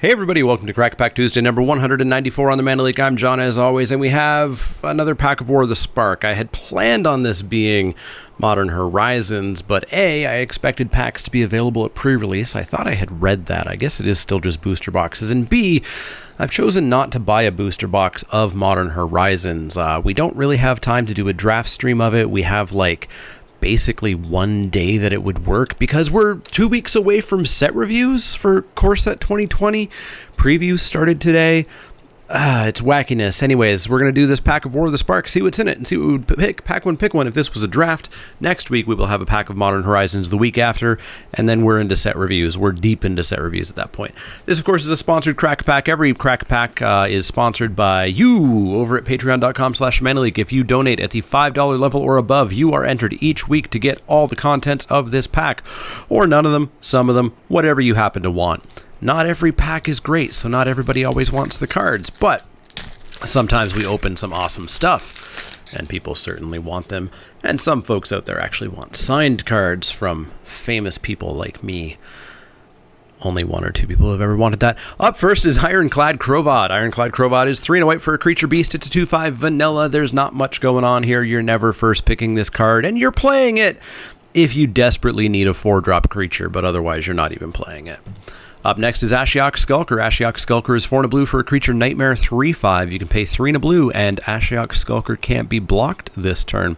Hey everybody, welcome to Crack Pack Tuesday number 194 on the Leek. I'm John as always, and we have another pack of War of the Spark. I had planned on this being Modern Horizons, but A, I expected packs to be available at pre-release. I thought I had read that. I guess it is still just booster boxes. And B, I've chosen not to buy a booster box of Modern Horizons. We don't really have time to do a draft stream of it. We have basically one day that it would work because we're 2 weeks away from set reviews for Core Set 2020. Previews started today. It's wackiness. Anyways, we're going to do this pack of War of the Spark, see what's in it, and see what we would pick. Pack one, pick one. If this was a draft, next week we will have a pack of Modern Horizons the week after, and then we're into set reviews. We're deep into set reviews at that point. This, of course, is a sponsored Crack Pack. Every Crack Pack is sponsored by you over at patreon.com/Leek. If you donate at the $5 level or above, you are entered each week to get all the contents of this pack, or none of them, some of them, whatever you happen to want. Not every pack is great, so not everybody always wants the cards, but sometimes we open some awesome stuff, and people certainly want them, and some folks out there actually want signed cards from famous people like me. Only one or two people have ever wanted that. Up first is Ironclad Crovad. Ironclad Crovad is 3 and a white for a creature beast. It's a 2/5 vanilla. There's not much going on here. You're never first picking this card, and you're playing it if you desperately need a 4-drop creature, but otherwise you're not even playing it. Up next is Ashiok Skulker. Ashiok Skulker is 4 and a blue for a creature Nightmare 3/5. You can pay 3 and a blue, and Ashiok Skulker can't be blocked this turn.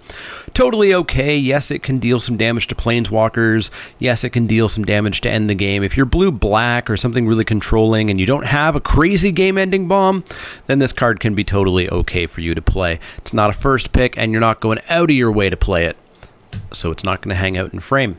Totally okay. Yes, it can deal some damage to Planeswalkers. Yes, it can deal some damage to end the game. If you're blue-black or something really controlling and you don't have a crazy game-ending bomb, then this card can be totally okay for you to play. It's not a first pick, and you're not going out of your way to play it, so it's not going to hang out in frame.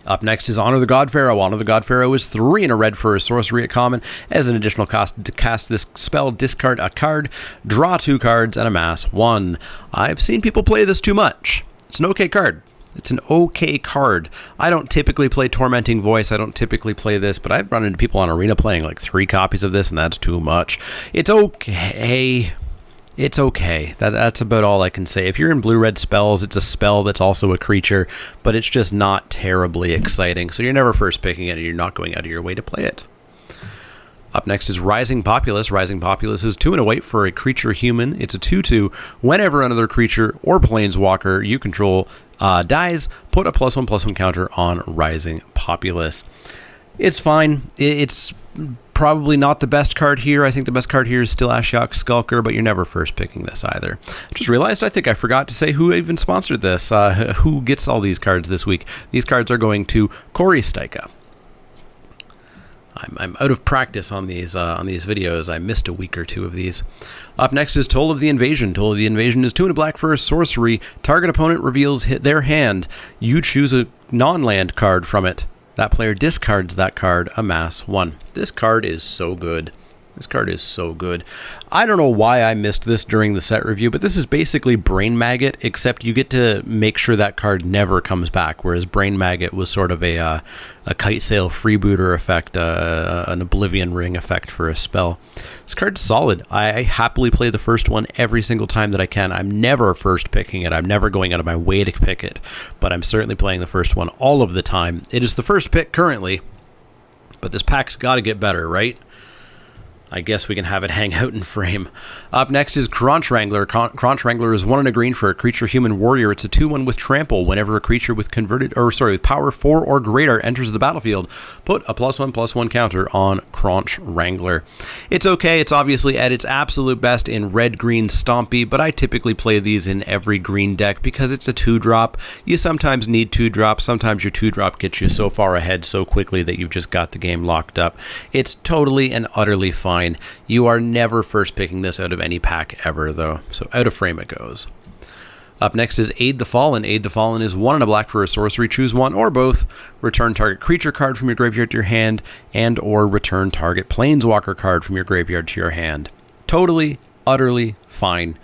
Up next is Honor the God Pharaoh. Honor the God Pharaoh is 3 and a red for a sorcery at common. As an additional cost to cast this spell, discard a card, draw 2 cards, and amass 1. I've seen people play this too much. It's an okay card. It's an okay card. I don't typically play Tormenting Voice. I don't typically play this, but I've run into people on Arena playing 3 copies of this, and that's too much. It's okay. It's okay. That's about all I can say. If you're in blue-red spells, it's a spell that's also a creature, but it's just not terribly exciting. So you're never first picking it, and you're not going out of your way to play it. Up next is Rising Populace. Rising Populace is 2 and a white for a creature human. It's a 2/2. Whenever another creature or planeswalker you control dies, put a +1/+1 counter on Rising Populace. It's fine. It's probably not the best card here. I think the best card here is still Ashiok Skulker, but you're never first picking this either. I just realized I think I forgot to say who even sponsored this. Who gets all these cards this week? These cards are going to Corey Stika. I'm out of practice on these videos. I missed a week or 2 of these. Up next is Toll of the Invasion. Toll of the Invasion is 2 and a black for a sorcery. Target opponent reveals their hand. You choose a non-land card from it. That player discards that card, amass 1. This card is so good. This card is so good. I don't know why I missed this during the set review, but this is basically Brain Maggot, except you get to make sure that card never comes back, whereas Brain Maggot was sort of a Kite Sail freebooter effect, an Oblivion Ring effect for a spell. This card's solid. I happily play the first one every single time that I can. I'm never first picking it. I'm never going out of my way to pick it, but I'm certainly playing the first one all of the time. It is the first pick currently, but this pack's got to get better, right? I guess we can have it hang out in frame. Up next is Crunch Wrangler. Crunch Wrangler is 1 and a green for a creature human warrior. It's a 2/1 with trample. Whenever a creature with with power 4 or greater enters the battlefield, put a +1/+1 counter on Crunch Wrangler. It's okay. It's obviously at its absolute best in red-green stompy, but I typically play these in every green deck because it's a 2-drop. You sometimes need 2-drop. Sometimes your 2-drop gets you so far ahead so quickly that you've just got the game locked up. It's totally and utterly fine. You are never first picking this out of any pack ever, though, so out of frame it goes. Up next is Aid the Fallen. Aid the Fallen is 1 and a black for a sorcery. Choose one or both. Return target creature card from your graveyard to your hand, and or return target planeswalker card from your graveyard to your hand. Totally, utterly fine.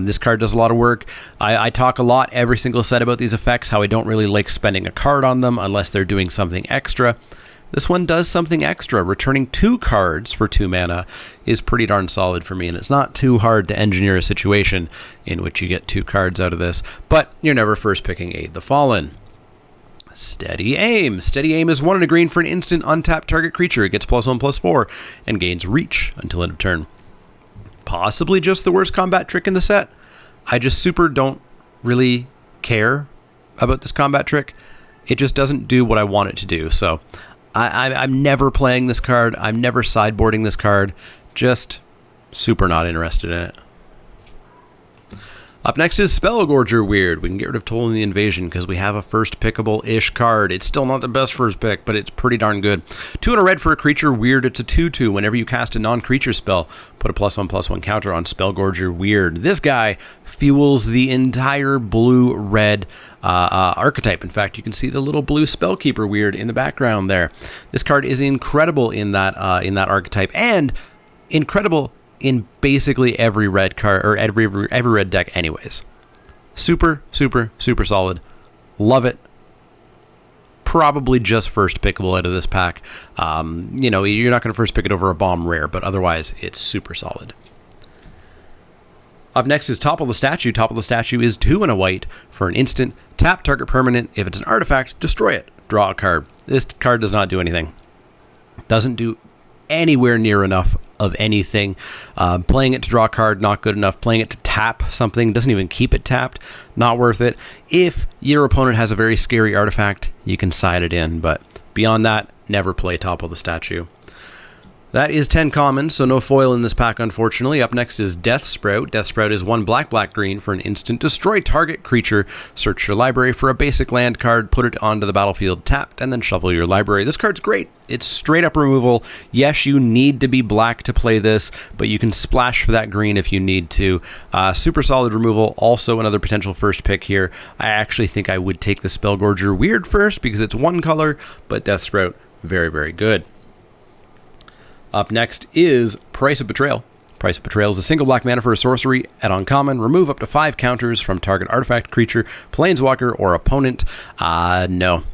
This card does a lot of work. I talk a lot every single set about these effects, how I don't really like spending a card on them unless they're doing something extra. This one does something extra. Returning 2 cards for 2 mana is pretty darn solid for me, and it's not too hard to engineer a situation in which you get 2 cards out of this, but you're never first picking Aid the Fallen. Steady Aim. Steady Aim is 1 and a green for an instant untapped target creature. It gets +1/+4 and gains reach until end of turn. Possibly just the worst combat trick in the set. I just super don't really care about this combat trick. It just doesn't do what I want it to do. So I'm never playing this card. I'm never sideboarding this card. Just super not interested in it. Up next is Spellgorger Weird. We can get rid of Toll in the Invasion because we have a first pickable-ish card. It's still not the best first pick, but it's pretty darn good. 2 and a red for a creature Weird. It's a 2/2. Whenever you cast a non-creature spell, put a +1/+1 counter on Spellgorger Weird. This guy fuels the entire blue-red archetype. In fact, you can see the little blue Spellkeeper Weird in the background there. This card is incredible in that archetype, and incredible in basically every red card or every red deck anyways. Super solid. Love it. Probably just first pickable out of this pack. You're not going to first pick it over a bomb rare, but otherwise it's super solid. Up next is Topple the Statue. Topple the Statue is 2 and a white for an instant. Tap target permanent. If it's an artifact, destroy it. Draw a card. This card does not do anything. Doesn't do anywhere near enough of anything. Playing it to draw a card, not good enough. Playing it to tap something, doesn't even keep it tapped, not worth it. If your opponent has a very scary artifact, you can side it in, but beyond that, never play Topple the Statue. That is 10 commons, so no foil in this pack, unfortunately. Up next is Death Sprout. Death Sprout is 1 black-green for an instant. Destroy target creature. Search your library for a basic land card, put it onto the battlefield tapped, and then shuffle your library. This card's great. It's straight up removal. Yes, you need to be black to play this, but you can splash for that green if you need to. Super solid removal. Also another potential first pick here. I actually think I would take the Spellgorger Weird first because it's 1 color, but Death Sprout, very, very good. Up next is Price of Betrayal. Price of Betrayal is a single black mana for a sorcery. At uncommon, remove up to 5 counters from target artifact, creature, planeswalker, or opponent. No.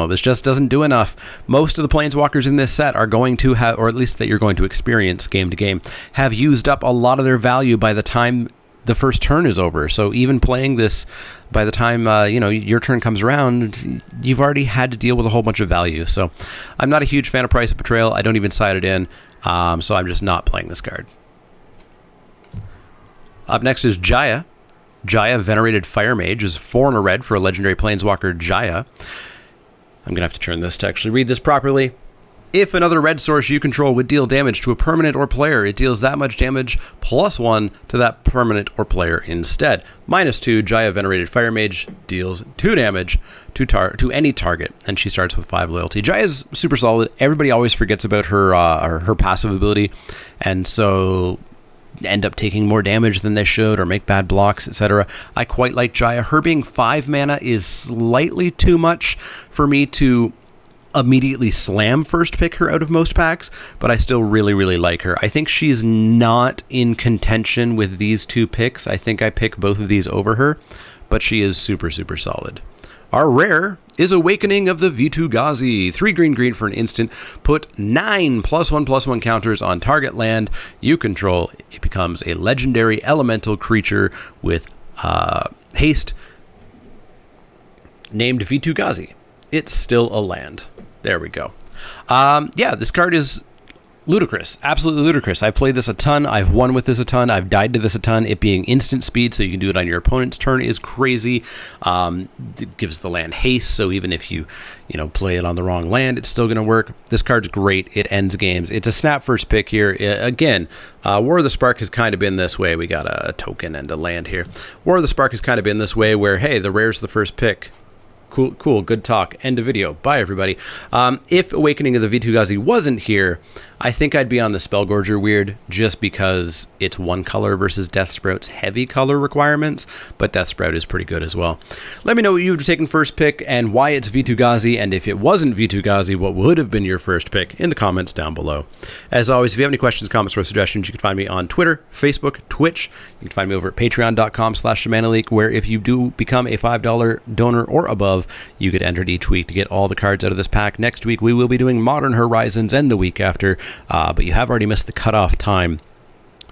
This just doesn't do enough. Most of the planeswalkers in this set are going to have, or at least that you're going to experience game to game, have used up a lot of their value by the time the first turn is over. So even playing this, by the time your turn comes around, you've already had to deal with a whole bunch of value. So I'm not a huge fan of Price of Betrayal. I don't even side it in. So I'm just not playing this card. Up next is Jaya. Jaya, Venerated Fire Mage, is 4 and a red for a legendary planeswalker, Jaya. I'm going to have to turn this to actually read this properly. If another red source you control would deal damage to a permanent or player, it deals that much damage +1 to that permanent or player instead. -2, Jaya, Venerated Fire Mage, deals 2 damage to any target, and she starts with 5 loyalty. Jaya's super solid. Everybody always forgets about her passive ability, and so end up taking more damage than they should or make bad blocks, etc. I quite like Jaya. Her being 5 mana is slightly too much for me to immediately slam first pick her out of most packs, but I still really, really like her. I think she's not in contention with these 2 picks. I think I pick both of these over her, but she is super, super solid. Our rare is Awakening of the Vitu-Ghazi. 3 green for an instant. Put 9 +1/+1 counters on target land you control. It becomes a legendary elemental creature with haste named Vitu-Ghazi. It's still a land. There we go. This card is ludicrous. Absolutely ludicrous. I've played this a ton. I've won with this a ton. I've died to this a ton. It being instant speed, so you can do it on your opponent's turn, is crazy. It gives the land haste, so even if you play it on the wrong land, it's still going to work. This card's great. It ends games. It's a snap first pick here. Again, War of the Spark has kind of been this way. We got a token and a land here. War of the Spark has kind of been this way where, hey, the rare's the first pick. Cool, good talk. End of video. Bye, everybody. If Awakening of the Vitu-Ghazi wasn't here, I think I'd be on the Spellgorger Weird just because it's 1 color versus Death Sprout's heavy color requirements, but Death Sprout is pretty good as well. Let me know what you would have taken first pick and why it's Vitu-Ghazi, and if it wasn't Vitu-Ghazi, what would have been your first pick in the comments down below. As always, if you have any questions, comments, or suggestions, you can find me on Twitter, Facebook, Twitch. You can find me over at patreon.com/ShamanAleek, where if you do become a $5 donor or above, you get entered each week to get all the cards out of this pack. Next week, we will be doing Modern Horizons, and the week after, but you have already missed the cutoff time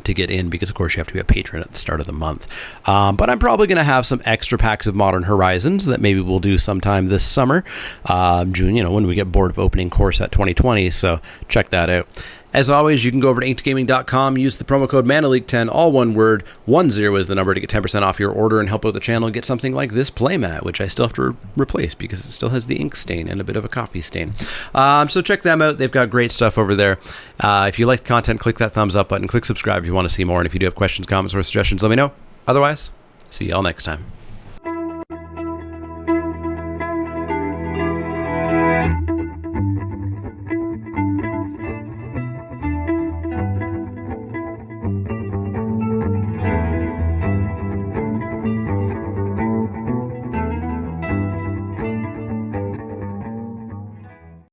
to get in, because of course you have to be a patron at the start of the month. But I'm probably going to have some extra packs of Modern Horizons that maybe we'll do sometime this summer, June, when we get bored of opening Core Set 2020. So check that out. As always, you can go over to inkedgaming.com, use the promo code ManaLeak10, all one word, 10 is the number, to get 10% off your order and help out the channel and get something like this playmat, which I still have to replace because it still has the ink stain and a bit of a coffee stain. So check them out. They've got great stuff over there. If you like the content, click that thumbs up button, click subscribe if you want to see more, and if you do have questions, comments, or suggestions, let me know. Otherwise, see y'all next time.